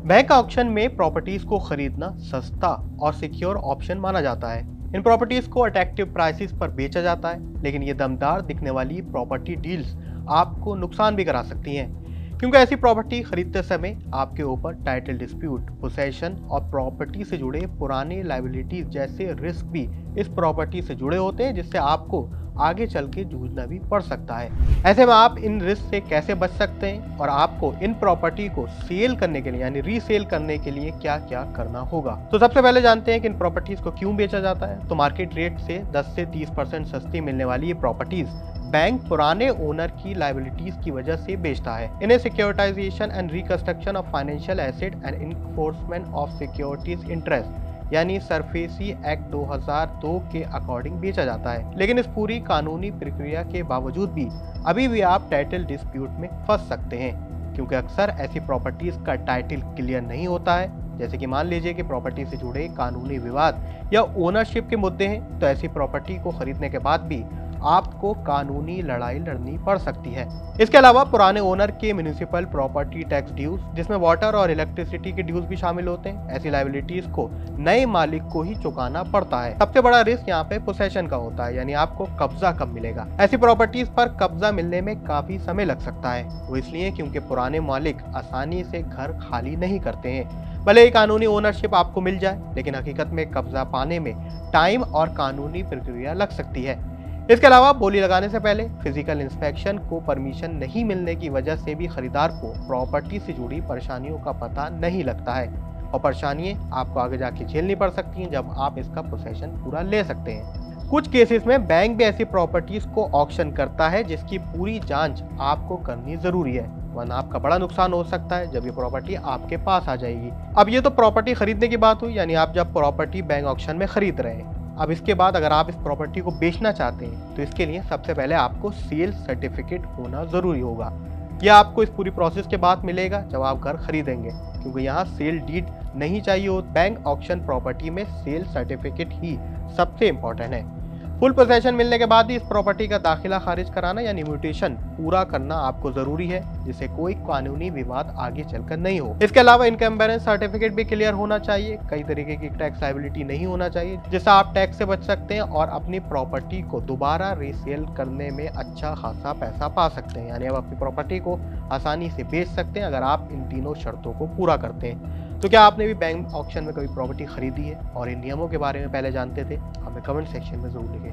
Bank auction में properties को खरीदना सस्ता और सिक्योर ऑप्शन माना जाता है। इन प्रॉपर्टीज को अट्रैक्टिव प्राइसेस पर बेचा जाता है, लेकिन ये दमदार दिखने वाली प्रॉपर्टी डील्स आपको नुकसान भी करा सकती हैं, क्योंकि ऐसी प्रॉपर्टी खरीदते समय आपके ऊपर टाइटल डिस्प्यूट, पोसेशन और प्रॉपर्टी से जुड़े पुराने लायबिलिटीज जैसे रिस्क भी इस प्रॉपर्टी से जुड़े होते हैं, जिससे आपको आगे चल के जूझना भी पड़ सकता है। ऐसे में आप इन रिस्क से कैसे बच सकते हैं और आपको इन प्रॉपर्टी को सेल करने के लिए यानी रीसेल करने के लिए क्या क्या करना होगा। तो सबसे पहले जानते हैं कि इन प्रॉपर्टीज को क्यों बेचा जाता है। तो मार्केट रेट से 10 से 30% सस्ती मिलने वाली ये प्रॉपर्टीज बैंक पुराने ओनर की लायबिलिटीज की वजह से बेचता है। इन्हें securitisation and reconstruction of financial asset and enforcement of securities interest यानी सरफेसी एक्ट 2002 के अकॉर्डिंग बेचा जाता है। लेकिन इस पूरी कानूनी प्रक्रिया के बावजूद भी अभी भी आप टाइटल डिस्प्यूट में फंस सकते हैं, क्योंकि अक्सर ऐसी प्रॉपर्टीज का टाइटल क्लियर नहीं होता है। जैसे कि मान लीजिए कि प्रॉपर्टी से जुड़े कानूनी विवाद या ओनरशिप के मुद्दे हैं, तो ऐसी प्रॉपर्टी को खरीदने के बाद भी आपको कानूनी लड़ाई लड़नी पड़ सकती है। इसके अलावा पुराने ओनर के म्युनिसिपल प्रॉपर्टी टैक्स ड्यूज, जिसमें वाटर और इलेक्ट्रिसिटी के ड्यूज भी शामिल होते हैं, ऐसी लायबिलिटीज को नए मालिक को ही चुकाना पड़ता है। सबसे बड़ा रिस्क यहाँ पे पोसेशन का होता है, यानी आपको कब्जा कब मिलेगा। ऐसी प्रॉपर्टीज पर कब्जा मिलने में काफी समय लग सकता है। वो इसलिए क्योंकि पुराने मालिक आसानी से घर खाली नहीं करते हैं। भले ही कानूनी ओनरशिप आपको मिल जाए, लेकिन हकीकत में कब्जा पाने में टाइम और कानूनी प्रक्रिया लग सकती है। इसके अलावा बोली लगाने से पहले फिजिकल इंस्पेक्शन को परमिशन नहीं मिलने की वजह से भी खरीदार को प्रॉपर्टी से जुड़ी परेशानियों का पता नहीं लगता है, और परेशानियां आपको आगे जाके झेलनी पड़ सकती हैं जब आप इसका पोसेशन पूरा ले सकते हैं। कुछ केसेस में बैंक भी ऐसी प्रॉपर्टीज को ऑक्शन करता है, जिसकी पूरी जांच आपको करनी जरूरी है, वरना आपका बड़ा नुकसान हो सकता है जब ये प्रॉपर्टी आपके पास आ जाएगी। अब ये तो प्रॉपर्टी खरीदने की बात हुई, यानी आप जब प्रॉपर्टी बैंक ऑक्शन में खरीद रहे हैं। अब इसके बाद अगर आप इस प्रॉपर्टी को बेचना चाहते हैं, तो इसके लिए सबसे पहले आपको सेल सर्टिफिकेट होना जरूरी होगा। यह आपको इस पूरी प्रोसेस के बाद मिलेगा जब आप घर खरीदेंगे, क्योंकि यहाँ सेल डीड नहीं चाहिए हो। बैंक ऑक्शन प्रॉपर्टी में सेल सर्टिफिकेट ही सबसे इम्पोर्टेंट है। फुल पोसेशन मिलने के बाद ही इस प्रॉपर्टी का दाखिला खारिज कराना यानी म्यूटेशन पूरा करना आपको जरूरी है, जिससे कोई कानूनी विवाद आगे चलकर नहीं हो। इसके अलावा इनकम बैलेंस सर्टिफिकेट भी क्लियर होना चाहिए। कई तरीके की टैक्स लायबिलिटी नहीं होना चाहिए, जिससे आप टैक्स से बच सकते हैं और अपनी प्रॉपर्टी को दोबारा रीसेल करने में अच्छा खासा पैसा पा सकते हैं। यानी आप अपनी प्रॉपर्टी को आसानी से बेच सकते हैं अगर आप इन तीनों शर्तों को पूरा करते हैं। तो क्या आपने भी बैंक ऑक्शन में कभी प्रॉपर्टी खरीदी है और इन नियमों के बारे में पहले जानते थे? हमें कमेंट सेक्शन में जरूर लिखें।